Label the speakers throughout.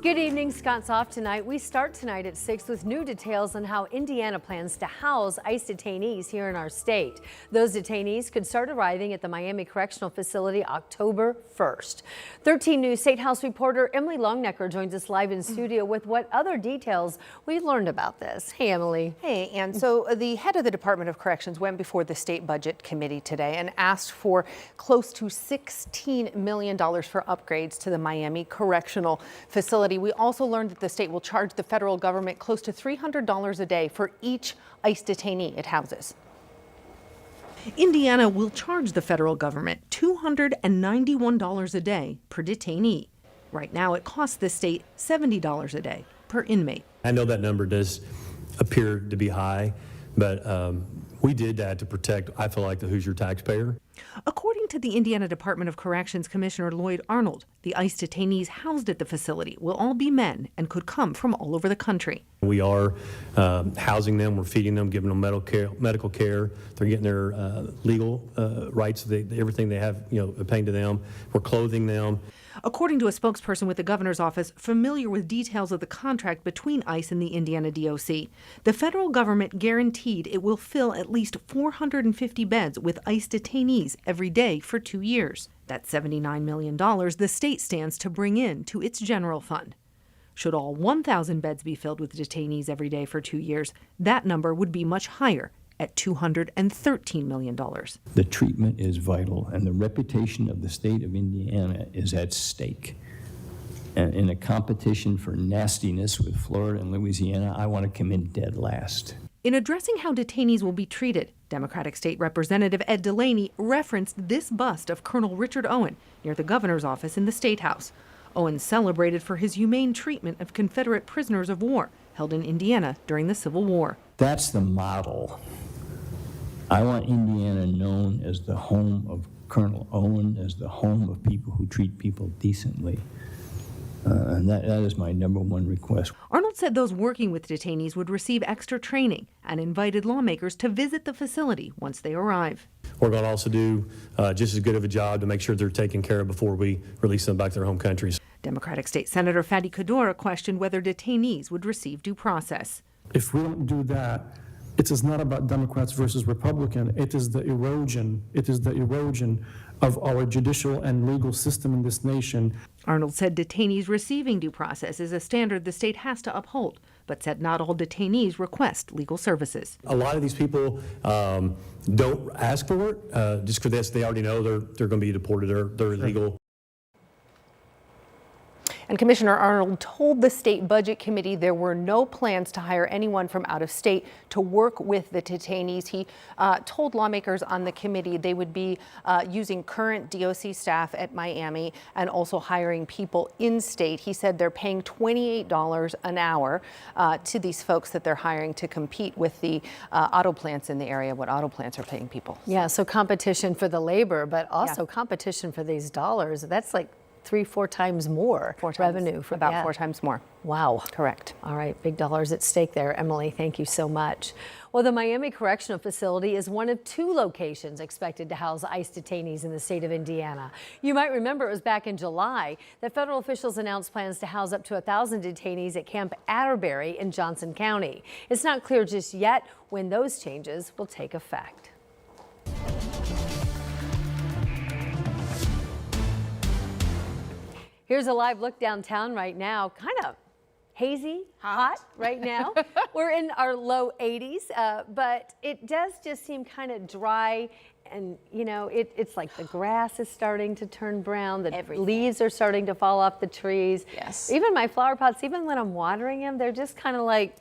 Speaker 1: Good evening. Scott's off tonight. We start tonight at 6 with new details on how Indiana plans to house ICE detainees here in our state. Those detainees could start arriving at the Miami Correctional Facility October 1st. 13 News State House reporter Emily Longnecker joins us live in studio with what other details we've learned about this. Hey, Emily.
Speaker 2: Hey, and so the head of the Department of Corrections went before the State Budget Committee today and asked for close to $16 million for upgrades to the Miami Correctional Facility. We also learned that the state will charge the federal government close to $300 a day for each ICE detainee it houses.
Speaker 3: Indiana will charge the federal government $291 a day per detainee. Right now, it costs the state $70 a day per inmate.
Speaker 4: I know that number does appear to be high, but we did that to protect, I feel like, the Hoosier taxpayer.
Speaker 3: According to the Indiana Department of Corrections Commissioner Lloyd Arnold, the ICE detainees housed at the facility will all be men and could come from all over the country.
Speaker 4: We are housing them, we're feeding them, giving them medical care. They're getting their legal rights, everything they have, obtained to them. We're clothing them.
Speaker 3: According to a spokesperson with the governor's office familiar with details of the contract between ICE and the Indiana DOC, the federal government guaranteed it will fill at least 450 beds with ICE detainees every day for 2 years. That's $79 million the state stands to bring in to its general fund. Should all 1,000 beds be filled with detainees every day for 2 years, that number would be much higher, at $213 million.
Speaker 5: The treatment is vital, and the reputation of the state of Indiana is at stake. And in a competition for nastiness with Florida and Louisiana, I want to come in dead last.
Speaker 3: In addressing how detainees will be treated, Democratic State Representative Ed Delaney referenced this bust of Colonel Richard Owen near the governor's office in the State House. Owen celebrated for his humane treatment of Confederate prisoners of war held in Indiana during the Civil War.
Speaker 5: That's the model. I want Indiana known as the home of Colonel Owen, as the home of people who treat people decently. And that is my number one request.
Speaker 3: Arnold said those working with detainees would receive extra training and invited lawmakers to visit the facility once they arrive.
Speaker 4: We're going to also do just as good of a job to make sure they're taken care of before we release them back to their home countries.
Speaker 3: Democratic State Senator Fatty Cadora questioned whether detainees would receive due process.
Speaker 6: If we don't do that, it is not about Democrats versus Republican. It is the erosion. It is the erosion of our judicial and legal system in this nation.
Speaker 3: Arnold said detainees receiving due process is a standard the state has to uphold, but said not all detainees request legal services.
Speaker 4: A lot of these people don't ask for it just because they already know they're going to be deported or they're illegal.
Speaker 2: And Commissioner Arnold told the State Budget Committee there were no plans to hire anyone from out of state to work with the detainees. He told lawmakers on the committee they would be using current DOC staff at Miami and also hiring people in state. He said they're paying $28 an hour to these folks that they're hiring to compete with the auto plants in the area, what auto plants are paying people.
Speaker 1: Yeah, so competition for the labor, but also competition for these dollars. That's like 3-4 times more revenue.
Speaker 2: About 4 times more.
Speaker 1: Wow.
Speaker 2: Correct.
Speaker 1: All right, big dollars at stake there. Emily, thank you so much. Well, the Miami Correctional Facility is one of 2 locations expected to house ICE detainees in the state of Indiana. You might remember it was back in July that federal officials announced plans to house up to 1,000 detainees at Camp Atterbury in Johnson County. It's not clear just yet when those changes will take effect. Here's a live look downtown right now. Kind of hazy, hot right now. We're in our low 80s, but it does just seem kind of dry. And, it's like the grass is starting to turn brown. The leaves are starting to fall off the trees.
Speaker 7: Yes.
Speaker 1: Even my flower pots, even when I'm watering them, they're just kind of like,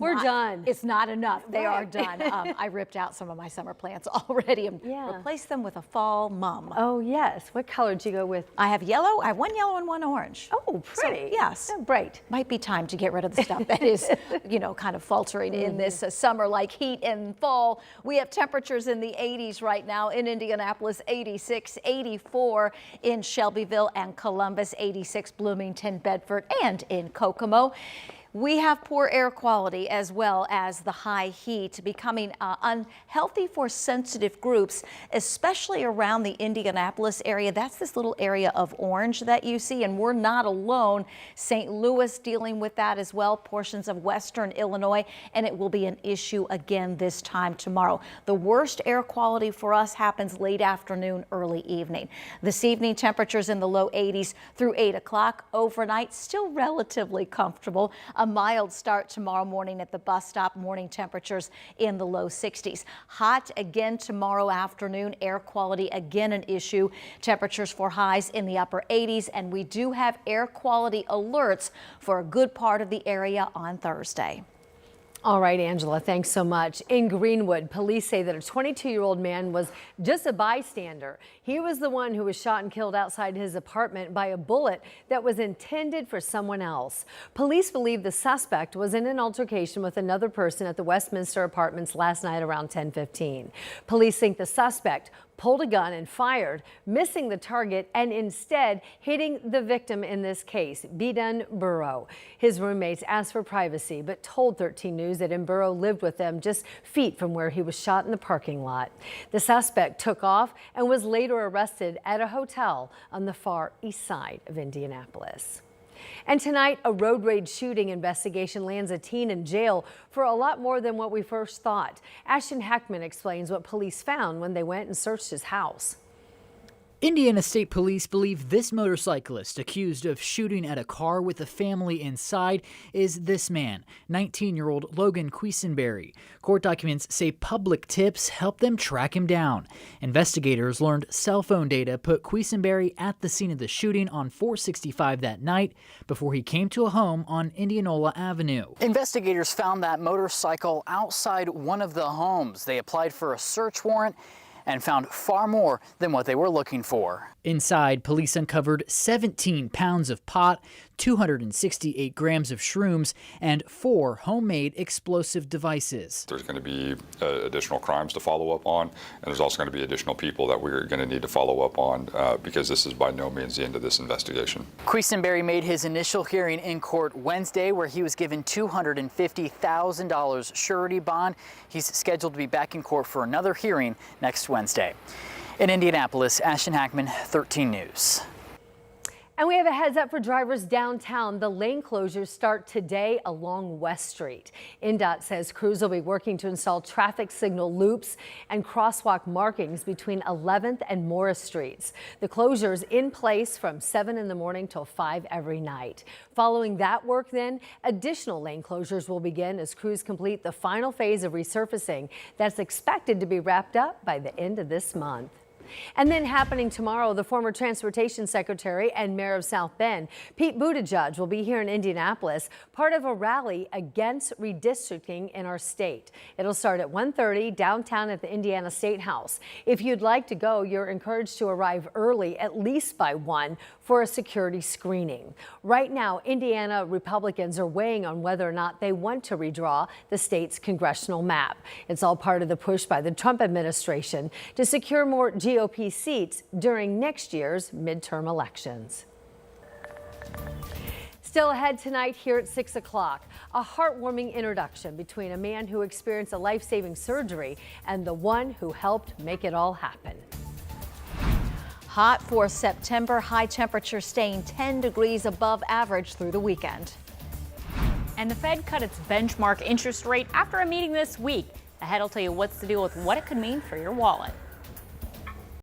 Speaker 1: we're done.
Speaker 7: It's not enough. They are
Speaker 1: Right.
Speaker 7: done. I ripped out some of my summer plants already and replaced them with a fall mum.
Speaker 1: Oh, yes. What color did you go with?
Speaker 7: I have yellow. I have 1 yellow and 1 orange.
Speaker 1: Oh, pretty.
Speaker 7: So, yes.
Speaker 1: Oh, bright.
Speaker 7: Might be time to get rid of the stuff that is, kind of faltering in this summer like heat and fall. We have temperatures in the 80s right now in Indianapolis, 86, 84 in Shelbyville and Columbus, 86 Bloomington, Bedford, and in Kokomo. We have poor air quality as well as the high heat becoming unhealthy for sensitive groups, especially around the Indianapolis area. That's this little area of orange that you see, and we're not alone. St. Louis dealing with that as well, portions of western Illinois, and it will be an issue again this time tomorrow. The worst air quality for us happens late afternoon, early evening. This evening, temperatures in the low 80s through 8 o'clock. Overnight, still relatively comfortable. A mild start tomorrow morning at the bus stop. Morning temperatures in the low 60s. Hot again tomorrow afternoon. Air quality again an issue. Temperatures for highs in the upper 80s, and we do have air quality alerts for a good part of the area on Thursday.
Speaker 1: All right, Angela, thanks so much. In Greenwood, police say that a 22-year-old man was just a bystander. He was the one who was shot and killed outside his apartment by a bullet that was intended for someone else. Police believe the suspect was in an altercation with another person at the Westminster Apartments last night around 10:15. Police think the suspect pulled a gun and fired, missing the target and instead hitting the victim in this case, Beden Burrow. His roommates asked for privacy but told 13 News that Burrow lived with them just feet from where he was shot in the parking lot. The suspect took off and was later arrested at a hotel on the far east side of Indianapolis. And tonight, a road rage shooting investigation lands a teen in jail for a lot more than what we first thought. Ashton Hackman explains what police found when they went and searched his house.
Speaker 8: Indiana State Police believe this motorcyclist accused of shooting at a car with a family inside is this man, 19-year-old Logan Quisenberry. Court documents say public tips helped them track him down. Investigators learned cell phone data put Quisenberry at the scene of the shooting on 465 that night before he came to a home on Indianola Avenue. Investigators found that motorcycle outside one of the homes. They applied for a search warrant and found far more than what they were looking for. Inside, police uncovered 17 pounds of pot, 268 grams of shrooms, and 4 homemade explosive devices.
Speaker 9: There's going to be additional crimes to follow up on, and there's also going to be additional people that we're going to need to follow up on because this is by no means the end of this investigation. Quisenberry made his initial hearing in court Wednesday, where he was given $250,000 surety bond. He's scheduled to be back in court for another hearing next Wednesday. In Indianapolis, Ashton Hackman, 13 News.
Speaker 1: And we have a heads up for drivers downtown. The lane closures start today along West Street. INDOT says crews will be working to install traffic signal loops and crosswalk markings between 11th and Morris Streets. The closures in place from 7 in the morning till 5 every night. Following that work then, additional lane closures will begin as crews complete the final phase of resurfacing that's expected to be wrapped up by the end of this month. And then happening tomorrow, the former Transportation Secretary and Mayor of South Bend, Pete Buttigieg, will be here in Indianapolis, part of a rally against redistricting in our state. It'll start at 1:30 downtown at the Indiana State House. If you'd like to go, you're encouraged to arrive early, at least by 1, for a security screening. Right now, Indiana Republicans are weighing on whether or not they want to redraw the state's congressional map. It's all part of the push by the Trump administration to secure more GOP seats during next year's midterm elections. Still ahead tonight here at 6 o'clock, a heartwarming introduction between a man who experienced a life-saving surgery and the one who helped make it all happen.
Speaker 7: Hot for September, high temperature staying 10 degrees above average through the weekend.
Speaker 10: And the Fed cut its benchmark interest rate after a meeting this week. Ahead, I'll tell you what's the deal with what it could mean for your wallet.